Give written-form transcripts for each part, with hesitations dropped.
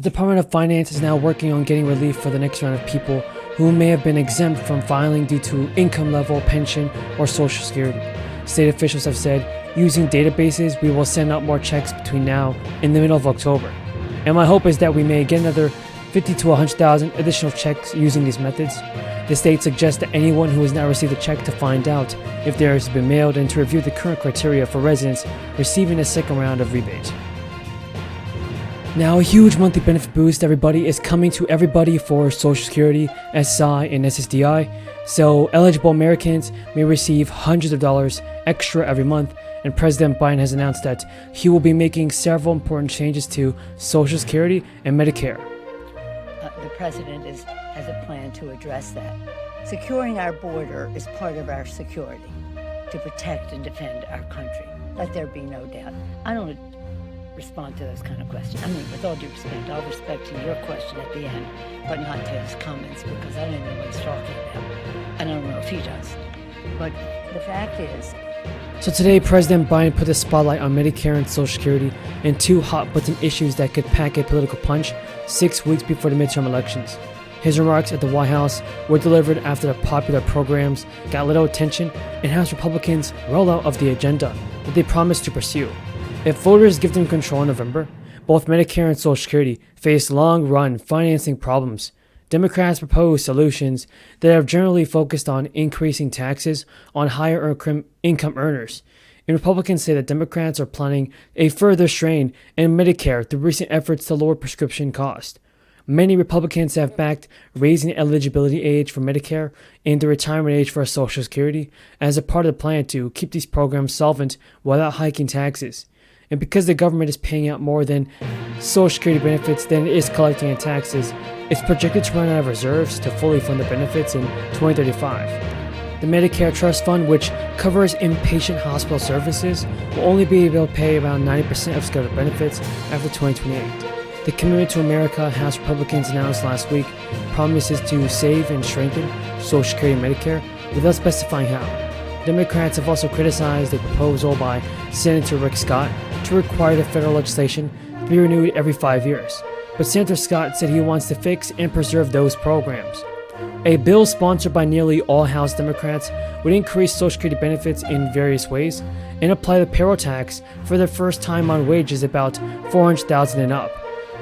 Department of Finance is now working on getting relief for the next round of people who may have been exempt from filing due to income level, pension, or Social Security. State officials have said, using databases, we will send out more checks between now and the middle of October. And my hope is that we may get another 50 to 100,000 additional checks using these methods. The state suggests that anyone who has not received a check to find out if theirs has been mailed and to review the current criteria for residents receiving a second round of rebate. Now, a huge monthly benefit boost, everybody, is coming to everybody for Social Security, SSI, and SSDI. So, eligible Americans may receive hundreds of dollars extra every month, and President Biden has announced that he will be making several important changes to Social Security and Medicare. The president has a plan to address that. Securing our border is part of our security, to protect and defend our country. Let there be no doubt. I don't respond to those kind of questions. I mean, with all due respect, I'll respect to your question at the end, but not to his comments, because I don't even know what he's talking about. I don't know if he does. But the fact is... So today, President Biden put the spotlight on Medicare and Social Security and two hot-button issues that could pack a political punch 6 weeks before the midterm elections. His remarks at the White House were delivered after the popular programs got little attention and House Republicans rolled out of the agenda that they promised to pursue. If voters give them control in November, both Medicare and Social Security face long-run financing problems. Democrats propose solutions that are generally focused on increasing taxes on higher income earners. And Republicans say that Democrats are planning a further strain in Medicare through recent efforts to lower prescription costs. Many Republicans have backed raising the eligibility age for Medicare and the retirement age for Social Security as a part of the plan to keep these programs solvent without hiking taxes. And because the government is paying out more than Social Security benefits than it is collecting in taxes, it's projected to run out of reserves to fully fund the benefits in 2035. The Medicare Trust Fund, which covers inpatient hospital services, will only be able to pay around 90% of scheduled benefits after 2028. The Commitment to America House Republicans announced last week promises to save and strengthen Social Security and Medicare without specifying how. Democrats have also criticized a proposal by Senator Rick Scott to require the federal legislation to be renewed every 5 years. But Senator Scott said he wants to fix and preserve those programs. A bill sponsored by nearly all House Democrats would increase Social Security benefits in various ways and apply the payroll tax for the first time on wages about $400,000 and up.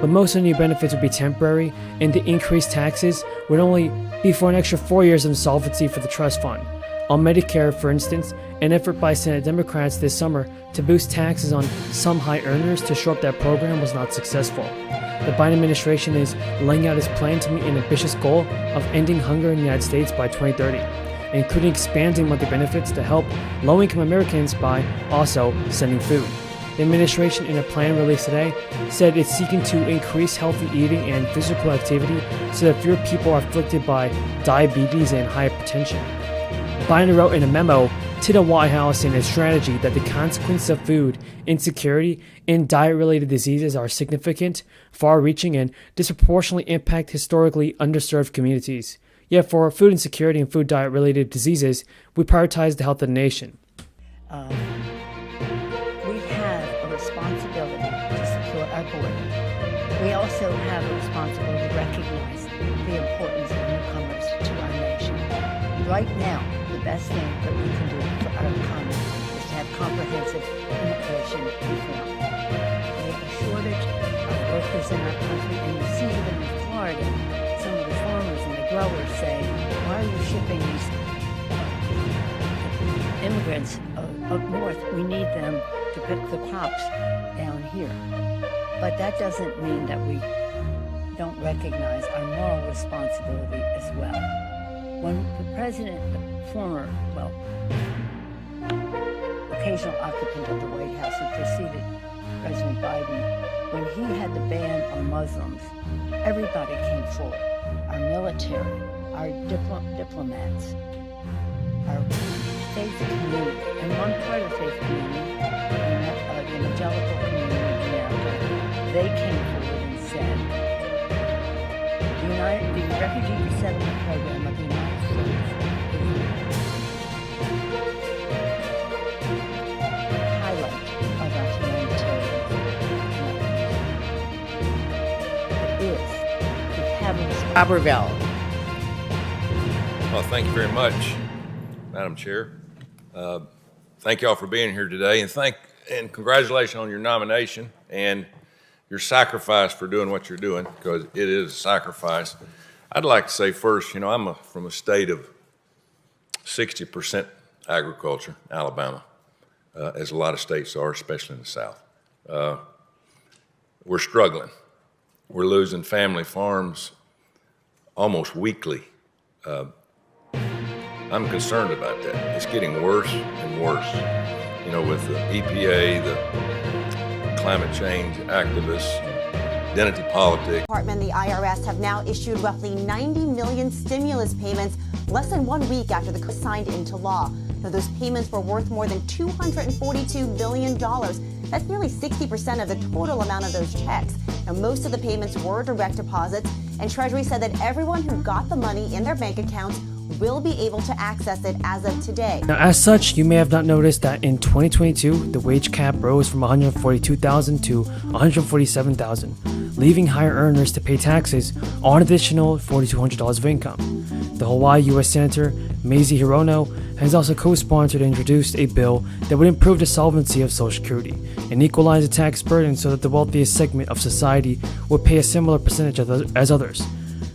But most of the new benefits would be temporary, and the increased taxes would only be for an extra 4 years of insolvency for the trust fund. On Medicare, for instance, an effort by Senate Democrats this summer to boost taxes on some high earners to shore up that program was not successful. The Biden administration is laying out its plan to meet an ambitious goal of ending hunger in the United States by 2030, including expanding monthly benefits to help low-income Americans by also sending food. The administration, in a plan released today, said it's seeking to increase healthy eating and physical activity so that fewer people are afflicted by diabetes and hypertension. Biden wrote in a memo to the White House in his strategy that the consequences of food insecurity and diet-related diseases are significant, far-reaching, and disproportionately impact historically underserved communities. Yet for food insecurity and food diet-related diseases, we prioritize the health of the nation. We have a responsibility to secure our border. We also have a responsibility to recognize the importance of newcomers to our nation. Right now, the best thing that we can do for our economy is to have comprehensive immigration reform. We have a shortage of workers in our country, and you see even in Florida, some of the farmers and the growers say, why are you shipping these immigrants up north? We need them to pick the crops down here. But that doesn't mean that we don't recognize our moral responsibility as well. When the president, the former, occasional occupant of the White House who preceded President Biden, when he had the ban on Muslims, everybody came forward. Our military, our diplomats, our faith community, and one part of faith community, the evangelical community in America, they came forward and said, the Refugee Resettlement Program of the United States is a highlight of our humanitarian commitment. It is. We have a Aberville. Well, thank you very much, Madam Chair. Thank you all for being here today, and congratulations on your nomination and your sacrifice for doing what you're doing, because it is a sacrifice. I'd like to say first, I'm from a state of 60% agriculture, Alabama, as a lot of states are, especially in the South. We're struggling. We're losing family farms almost weekly. I'm concerned about that. It's getting worse and worse, with the EPA, the climate change activists, identity politics. Department and the IRS have now issued roughly 90 million stimulus payments less than 1 week after the signed into law. Now, those payments were worth more than $242 billion. That's nearly 60% of the total amount of those checks. Now, most of the payments were direct deposits, and Treasury said that everyone who got the money in their bank accounts will be able to access it as of today. Now, as such, you may have not noticed that in 2022, the wage cap rose from $142,000 to $147,000, leaving higher earners to pay taxes on an additional $4,200 of income. The Hawaii U.S. Senator Mazie Hirono has also co-sponsored and introduced a bill that would improve the solvency of Social Security and equalize the tax burden so that the wealthiest segment of society would pay a similar percentage as others.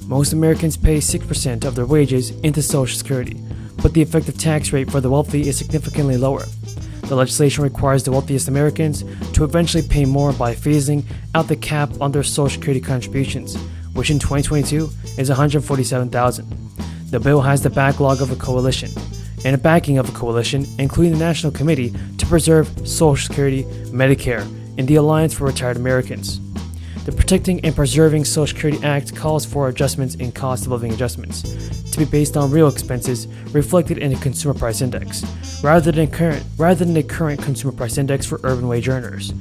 Most Americans pay 6% of their wages into Social Security, but the effective tax rate for the wealthy is significantly lower. The legislation requires the wealthiest Americans to eventually pay more by phasing out the cap on their Social Security contributions, which in 2022 is $147,000. The bill has the backlog of a coalition, and a backing of a coalition, including the National Committee to Preserve Social Security, Medicare, and the Alliance for Retired Americans. The Protecting and Preserving Social Security Act calls for adjustments in cost of living adjustments to be based on real expenses reflected in a consumer price index, rather than the current consumer price index for urban wage earners.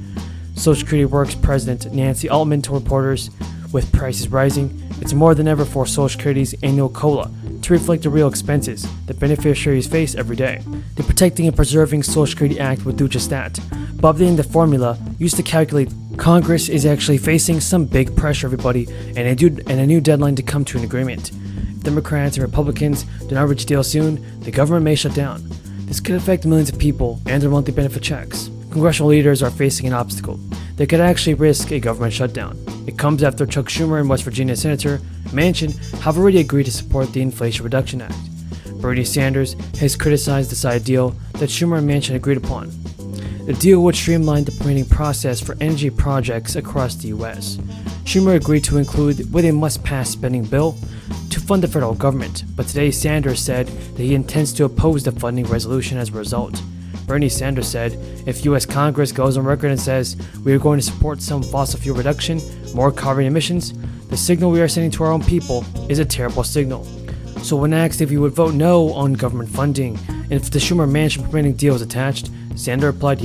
Social Security Works President Nancy Altman told reporters, "With prices rising, it's more than ever for Social Security's annual COLA to reflect the real expenses that beneficiaries face every day." The Protecting and Preserving Social Security Act would do just that, but updating the formula used to calculate. Congress is actually facing some big pressure, everybody, and a new deadline to come to an agreement. If Democrats and Republicans do not reach a deal soon, the government may shut down. This could affect millions of people and their monthly benefit checks. Congressional leaders are facing an obstacle that could actually risk a government shutdown. It comes after Chuck Schumer and West Virginia Senator Manchin have already agreed to support the Inflation Reduction Act. Bernie Sanders has criticized the side deal that Schumer and Manchin agreed upon. The deal would streamline the permitting process for energy projects across the U.S. Schumer agreed to include with a must-pass spending bill to fund the federal government, but today Sanders said that he intends to oppose the funding resolution as a result. Bernie Sanders said, if U.S. Congress goes on record and says we are going to support some fossil fuel reduction, more carbon emissions, the signal we are sending to our own people is a terrible signal. So when asked if he would vote no on government funding and if the Schumer-Manchin permitting deal is attached, Sanders replied